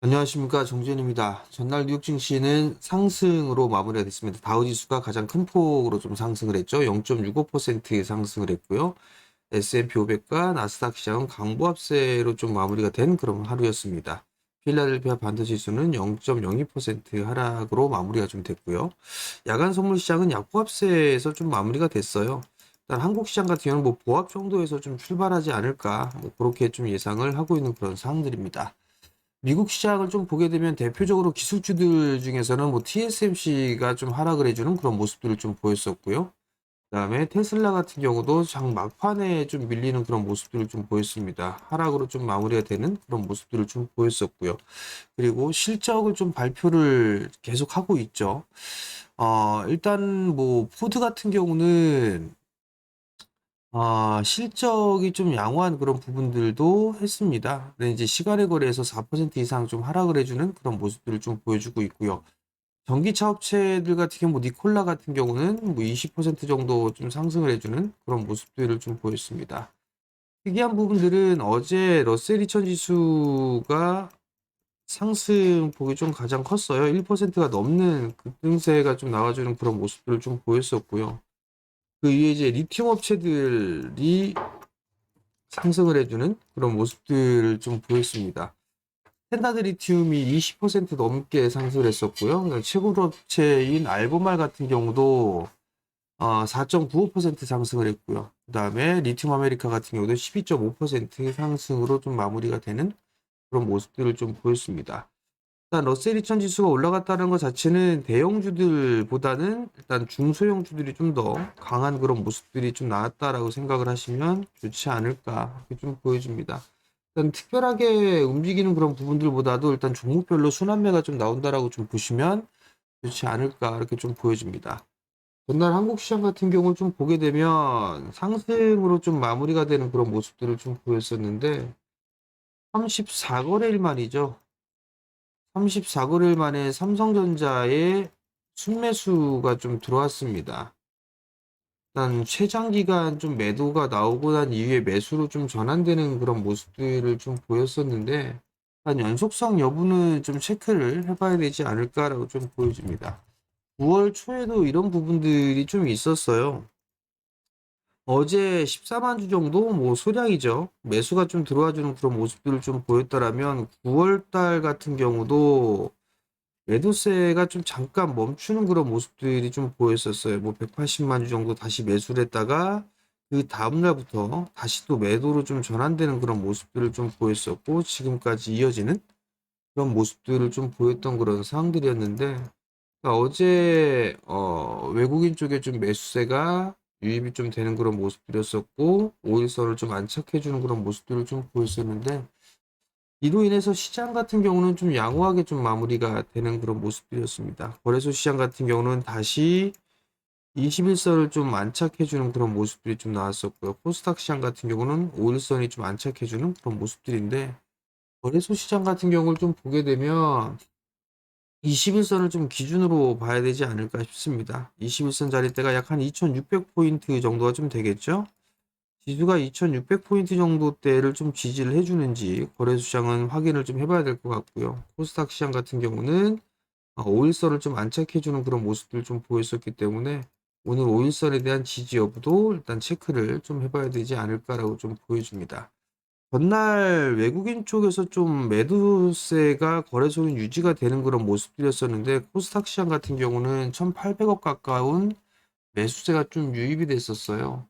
안녕하십니까, 정준입니다. 전날 뉴욕 증시는 상승으로 마무리가 됐습니다. 다우지수가 가장 큰 폭으로 좀 상승을 했죠. 0.65% 상승을 했고요. S&P 500과 나스닥 시장은 강보합세로 좀 마무리가 된 그런 하루였습니다. 필라델피아 반도 지수는 0.02% 하락으로 마무리가 좀 됐고요. 야간 선물 시장은 약보합세에서 좀 마무리가 됐어요. 일단 한국 시장 같은 경우는 뭐 보합 정도에서 좀 출발하지 않을까, 뭐 그렇게 좀 예상을 하고 있는 그런 상황들입니다. 미국 시장을 좀 보게 되면 대표적으로 기술주들 중에서는 뭐 TSMC가 좀 하락을 해주는 그런 모습들을 좀 보였었고요. 그다음에 테슬라 같은 경우도 장 막판에 좀 밀리는 그런 모습들을 좀 보였습니다. 하락으로 좀 마무리가 되는 그런 모습들을 좀 보였었고요. 그리고 실적을 좀 발표를 계속 하고 있죠. 일단 뭐 포드 같은 경우는 실적이 좀 양호한 그런 부분들도 했습니다. 근데 이제 시간의 거래에서 4% 이상 좀 하락을 해주는 그런 모습들을 좀 보여주고 있고요. 전기차 업체들 같은 경우, 뭐 니콜라 같은 경우는 뭐 20% 정도 좀 상승을 해주는 그런 모습들을 좀 보였습니다. 특이한 부분들은 어제 러셀 2000 지수가 상승폭이 좀 가장 컸어요. 1%가 넘는 급등세가 좀 나와주는 그런 모습들을 좀 보였었고요. 그 이후에 이제 리튬 업체들이 상승을 해주는 그런 모습들을 좀 보였습니다. 스탠다드 리튬이 20% 넘게 상승을 했었고요. 최고 업체인 알보말 같은 경우도 4.95% 상승을 했고요. 그 다음에 리튬 아메리카 같은 경우도 12.5% 상승으로 좀 마무리가 되는 그런 모습들을 좀 보였습니다. 일단 러셀 2000 지수가 올라갔다는 것 자체는 대형주들보다는 일단 중소형주들이 좀 더 강한 그런 모습들이 좀 나왔다라고 생각을 하시면 좋지 않을까 이렇게 좀 보여집니다. 일단 특별하게 움직이는 그런 부분들보다도 일단 종목별로 순환매가 좀 나온다라고 좀 보시면 좋지 않을까 이렇게 좀 보여집니다. 전날 한국 시장 같은 경우를 좀 보게 되면 상승으로 좀 마무리가 되는 그런 모습들을 좀 보였었는데 34거래일 만이죠. 34거래일 만에 삼성전자의 순매수가 좀 들어왔습니다. 일단 최장 기간 좀 매도가 나오고 난 이후에 매수로 좀 전환되는 그런 모습들을 좀 보였었는데 한 연속성 여부는 좀 체크를 해봐야 되지 않을까라고 좀 보여집니다. 9월 초에도 이런 부분들이 좀 있었어요. 어제 14만 주 정도 뭐 소량이죠. 매수가 좀 들어와주는 그런 모습들을 좀 보였다라면 9월 달 같은 경우도 매도세가 좀 잠깐 멈추는 그런 모습들이 좀 보였었어요. 뭐 180만 주 정도 다시 매수를 했다가 그 다음날부터 다시 또 매도로 좀 전환되는 그런 모습들을 좀 보였었고 지금까지 이어지는 그런 모습들을 좀 보였던 그런 상황들이었는데 그러니까 어제 외국인 쪽에 좀 매수세가 유입이 좀 되는 그런 모습들이었었고 오일선을 좀 안착해주는 그런 모습들을 좀 보였었는데 이로 인해서 시장 같은 경우는 좀 양호하게 좀 마무리가 되는 그런 모습들이었습니다. 거래소 시장 같은 경우는 다시 21선을 좀 안착해주는 그런 모습들이 좀 나왔었고요. 코스닥 시장 같은 경우는 5일선이 좀 안착해주는 그런 모습들인데 거래소 시장 같은 경우를 좀 보게 되면 21선을 좀 기준으로 봐야 되지 않을까 싶습니다. 21선 자리대가 약 한 2600포인트 정도가 좀 되겠죠? 지수가 2600포인트 정도대를 좀 지지를 해주는지 거래소 시장은 확인을 좀 해봐야 될 것 같고요. 코스닥 시장 같은 경우는 5일선을 좀 안착해주는 그런 모습들 좀 보였었기 때문에 오늘 5일선에 대한 지지 여부도 일단 체크를 좀 해봐야 되지 않을까라고 좀 보여집니다. 전날 외국인 쪽에서 좀 매도세가 거래소는 유지가 되는 그런 모습들이었었는데 코스닥 시장 같은 경우는 1800억 가까운 매수세가 좀 유입이 됐었어요.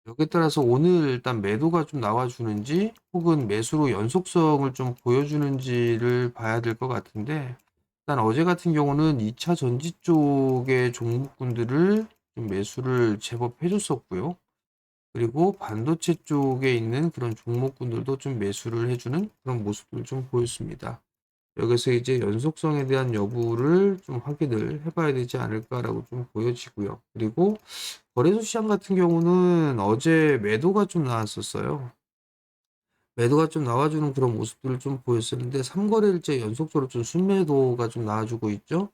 여기에 따라서 오늘 일단 매도가 좀 나와주는지 혹은 매수로 연속성을 좀 보여주는지를 봐야 될 것 같은데 일단 어제 같은 경우는 2차 전지 쪽의 종목군들을 좀 매수를 제법 해줬었고요. 그리고 반도체 쪽에 있는 그런 종목군들도 좀 매수를 해주는 그런 모습을 좀 보였습니다. 여기서 이제 연속성에 대한 여부를 좀 확인을 해봐야 되지 않을까라고 좀 보여지고요. 그리고 거래소 시장 같은 경우는 어제 매도가 좀 나왔었어요. 매도가 좀 나와주는 그런 모습들을 좀 보였었는데 3거래일째 연속적으로 좀 순매도가 좀 나와주고 있죠.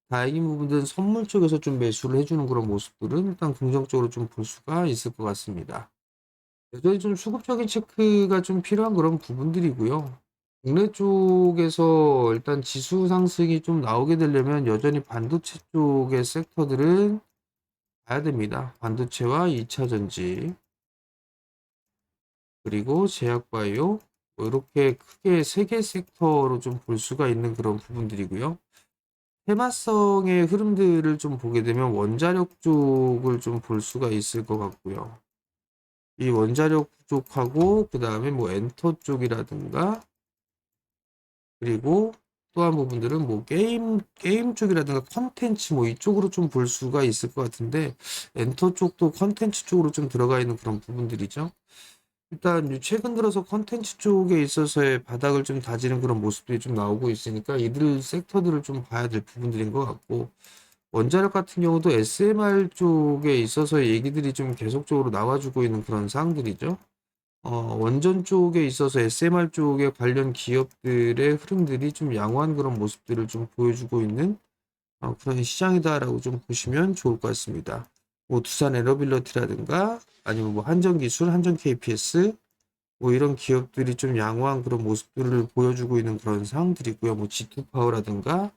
다행인 부분들은 선물 쪽에서 좀 매수를 해주는 그런 모습들은 일단 긍정적으로 좀 볼 수가 있을 것 같습니다. 여전히 좀 수급적인 체크가 좀 필요한 그런 부분들이고요. 국내 쪽에서 일단 지수 상승이 좀 나오게 되려면 여전히 반도체 쪽의 섹터들은 봐야 됩니다. 반도체와 2차 전지, 그리고 제약바이오, 뭐 이렇게 크게 세 개 섹터로 좀 볼 수가 있는 그런 부분들이고요. 테마성의 흐름들을 좀 보게 되면 원자력 쪽을 좀 볼 수가 있을 것 같고요. 이 원자력 쪽하고 그 다음에 뭐 엔터 쪽이라든가, 그리고 또한 부분들은 뭐 게임 쪽이라든가 컨텐츠 뭐 이쪽으로 좀 볼 수가 있을 것 같은데, 엔터 쪽도 컨텐츠 쪽으로 좀 들어가 있는 그런 부분들이죠. 일단 최근 들어서 컨텐츠 쪽에 있어서의 바닥을 좀 다지는 그런 모습들이 좀 나오고 있으니까 이들 섹터들을 좀 봐야 될 부분들인 것 같고, 원자력 같은 경우도 SMR 쪽에 있어서 얘기들이 좀 계속적으로 나와주고 있는 그런 사항들이죠. 원전 쪽에 있어서 SMR 쪽에 관련 기업들의 흐름들이 좀 양호한 그런 모습들을 좀 보여주고 있는 그런 시장이다라고 좀 보시면 좋을 것 같습니다. 뭐 두산 에너빌리티라든가 아니면 뭐 한전기술, 한전 KPS 뭐 이런 기업들이 좀 양호한 그런 모습들을 보여주고 있는 그런 상황들이고요. 뭐 G2파워라든가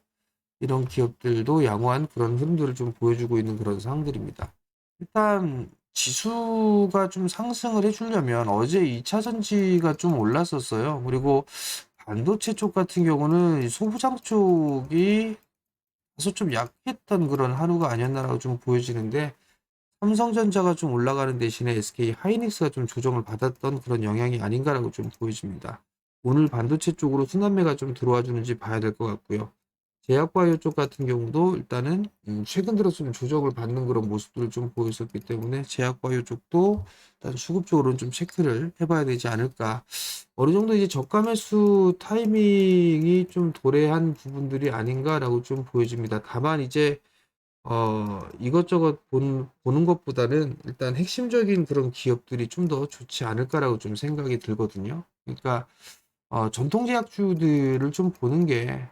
이런 기업들도 양호한 그런 흐름들을 좀 보여주고 있는 그런 상황들입니다. 일단 지수가 좀 상승을 해주려면 어제 2차 전지가 좀 올랐었어요. 그리고 반도체 쪽 같은 경우는 이 소부장 쪽이 다소 좀 약했던 그런 하루가 아니었나라고 좀 보여지는데, 삼성전자가 좀 올라가는 대신에 SK 하이닉스가 좀 조정을 받았던 그런 영향이 아닌가라고 좀 보여집니다. 오늘 반도체 쪽으로 순환매가 좀 들어와 주는지 봐야 될 것 같고요. 제약바이오 쪽 같은 경우도 일단은 최근 들어서 좀 조정을 받는 그런 모습들을 좀 보였었기 때문에 제약바이오 쪽도 일단 수급적으로는 좀 체크를 해봐야 되지 않을까. 어느 정도 이제 저가 매수 타이밍이 좀 도래한 부분들이 아닌가라고 좀 보여집니다. 다만 이제 이것저것 보는 것보다는 일단 핵심적인 그런 기업들이 좀 더 좋지 않을까라고 좀 생각이 들거든요. 그러니까 전통 제약주들을 좀 보는 게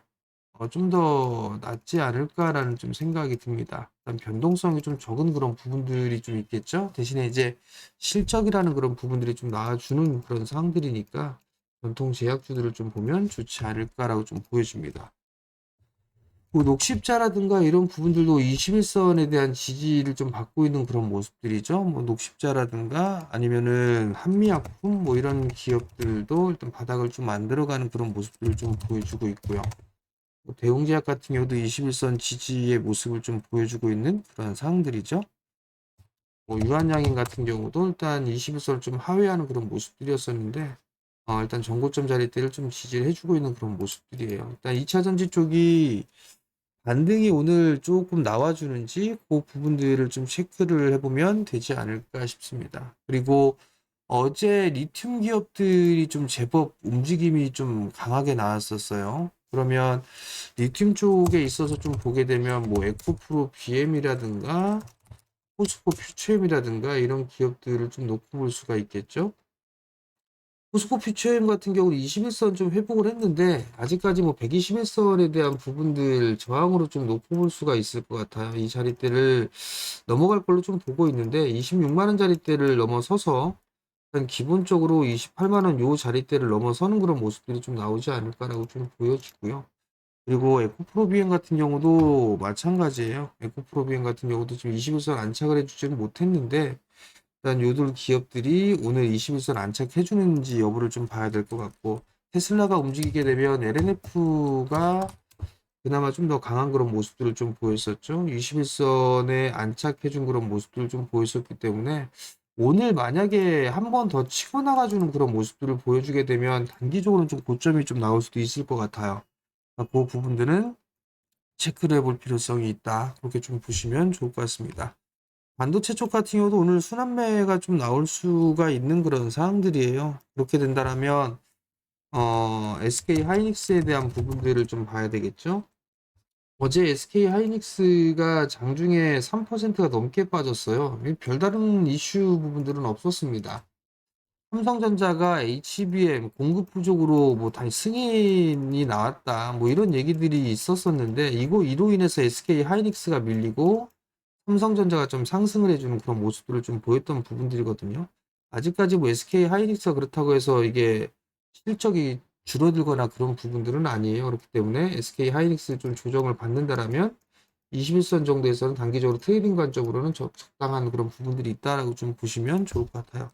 좀 더 낫지 않을까라는 좀 생각이 듭니다. 일단 변동성이 좀 적은 그런 부분들이 좀 있겠죠. 대신에 이제 실적이라는 그런 부분들이 좀 나와주는 그런 상황들이니까 전통 제약주들을 좀 보면 좋지 않을까라고 좀 보여집니다. 뭐 녹십자라든가 이런 부분들도 21선에 대한 지지를 좀 받고 있는 그런 모습들이죠. 뭐 녹십자라든가 아니면은 한미약품 뭐 이런 기업들도 일단 바닥을 좀 만들어가는 그런 모습들을 좀 보여주고 있고요. 뭐 대웅제약 같은 경우도 21선 지지의 모습을 좀 보여주고 있는 그런 상황들이죠. 뭐 유한양행 같은 경우도 일단 21선을 좀 하회하는 그런 모습들이었었는데, 일단 전고점 자리대를 좀 지지를 해주고 있는 그런 모습들이에요. 일단 2차 전지 쪽이 반등이 오늘 조금 나와주는지 그 부분들을 좀 체크를 해보면 되지 않을까 싶습니다. 그리고 어제 리튬 기업들이 좀 제법 움직임이 좀 강하게 나왔었어요. 그러면 리튬 쪽에 있어서 좀 보게 되면 뭐 에코프로 BM이라든가 포스코 퓨처엠이라든가 이런 기업들을 좀 놓고 볼 수가 있겠죠. 포스코 퓨처엠 같은 경우는 21선 좀 회복을 했는데 아직까지 뭐 121선에 대한 부분들 저항으로 좀 놓고 볼 수가 있을 것 같아요. 이 자리대를 넘어갈 걸로 좀 보고 있는데 26만 원 자리대를 넘어서서 일단 기본적으로 28만 원 요 자리대를 넘어서는 그런 모습들이 좀 나오지 않을까라고 좀 보여지고요. 그리고 에코프로비엔 같은 경우도 마찬가지예요. 에코프로비엔 같은 경우도 지금 21선 안착을 해주지는 못했는데 일단 요들 기업들이 오늘 21선 안착해 주는지 여부를 좀 봐야 될 것 같고, 테슬라가 움직이게 되면 LNF가 그나마 좀 더 강한 그런 모습들을 좀 보였었죠. 21선에 안착해 준 그런 모습들을 좀 보였었기 때문에 오늘 만약에 한 번 더 치고 나가주는 그런 모습들을 보여주게 되면 단기적으로는 좀 고점이 좀 나올 수도 있을 것 같아요. 그 부분들은 체크를 해볼 필요성이 있다. 그렇게 좀 보시면 좋을 것 같습니다. 반도체 쪽 같은 경우도 오늘 순환매가 좀 나올 수가 있는 그런 상황들이에요. 그렇게 된다라면 SK 하이닉스에 대한 부분들을 좀 봐야 되겠죠. 어제 SK 하이닉스가 장중에 3%가 넘게 빠졌어요. 별다른 이슈 부분들은 없었습니다. 삼성전자가 HBM 공급 부족으로 뭐 다시 승인이 나왔다. 뭐 이런 얘기들이 있었었는데 이로 인해서 SK 하이닉스가 밀리고 삼성전자가 좀 상승을 해주는 그런 모습들을 좀 보였던 부분들이거든요. 아직까지 뭐 SK 하이닉스가 그렇다고 해서 이게 실적이 줄어들거나 그런 부분들은 아니에요. 그렇기 때문에 SK 하이닉스 좀 조정을 받는다라면 21선 정도에서는 단기적으로 트레이딩 관점으로는 적당한 그런 부분들이 있다라고 좀 보시면 좋을 것 같아요.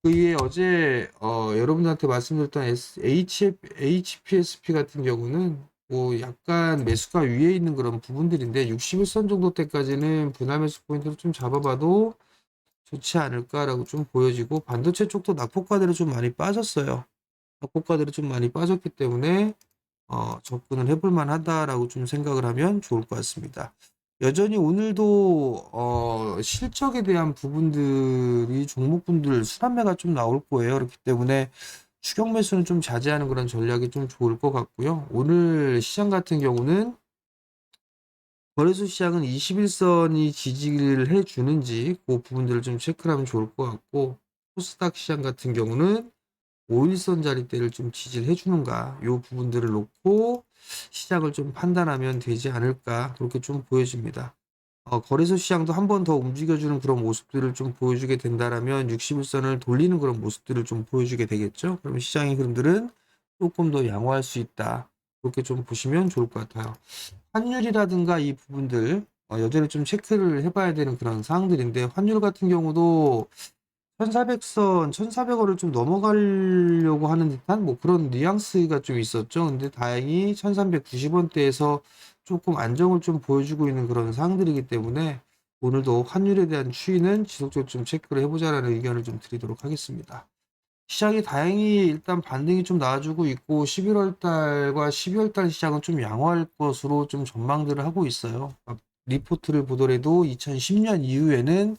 그 위에 어제 여러분들한테 말씀드렸던 HPSP 같은 경우는 뭐 약간 매수가 위에 있는 그런 부분들인데 61선 정도 때까지는 분할 매수 포인트를 좀 잡아봐도 좋지 않을까라고 좀 보여지고, 반도체 쪽도 낙폭과대로 좀 많이 빠졌어요. 낙폭과대로 좀 많이 빠졌기 때문에 접근을 해볼 만하다라고 좀 생각을 하면 좋을 것 같습니다. 여전히 오늘도 실적에 대한 부분들이 종목분들 순환매가 좀 나올 거예요. 그렇기 때문에 추격 매수는 좀 자제하는 그런 전략이 좀 좋을 것 같고요. 오늘 시장 같은 경우는 거래소 시장은 21선이 지지를 해주는지 그 부분들을 좀 체크를 하면 좋을 것 같고, 코스닥 시장 같은 경우는 5일선 자리대를 좀 지지를 해주는가, 요 부분들을 놓고 시장을 좀 판단하면 되지 않을까, 그렇게 좀 보여집니다. 거래소 시장도 한 번 더 움직여주는 그런 모습들을 좀 보여주게 된다라면 61선을 돌리는 그런 모습들을 좀 보여주게 되겠죠. 그럼 시장의 흐름들은 조금 더 양호할 수 있다, 그렇게 좀 보시면 좋을 것 같아요. 환율이라든가 이 부분들 여전히 좀 체크를 해봐야 되는 그런 사항들인데, 환율 같은 경우도 1400선, 1400원을 좀 넘어가려고 하는 듯한 뭐 그런 뉘앙스가 좀 있었죠. 근데 다행히 1390원대에서 조금 안정을 좀 보여주고 있는 그런 상황들이기 때문에 오늘도 환율에 대한 추이는 지속적으로 좀 체크를 해보자라는 의견을 좀 드리도록 하겠습니다. 시장이 다행히 일단 반등이 좀 나와주고 있고, 11월 달과 12월 달 시장은 좀 양호할 것으로 좀 전망들을 하고 있어요. 리포트를 보더라도 2010년 이후에는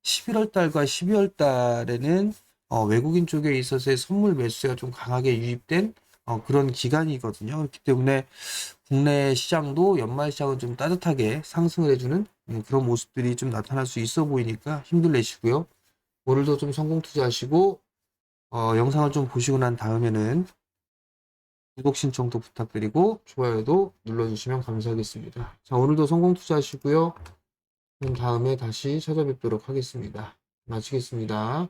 11월 달과 12월 달에는 외국인 쪽에 있어서의 선물 매수세가 좀 강하게 유입된 그런 기간이거든요. 그렇기 때문에 국내 시장도 연말 시장은 좀 따뜻하게 상승을 해주는 그런 모습들이 좀 나타날 수 있어 보이니까 힘들 내시고요. 오늘도 좀 성공 투자하시고, 영상을 좀 보시고 난 다음에는 구독 신청도 부탁드리고 좋아요도 눌러주시면 감사하겠습니다. 자, 오늘도 성공 투자하시고요. 그럼 다음에 다시 찾아뵙도록 하겠습니다. 마치겠습니다.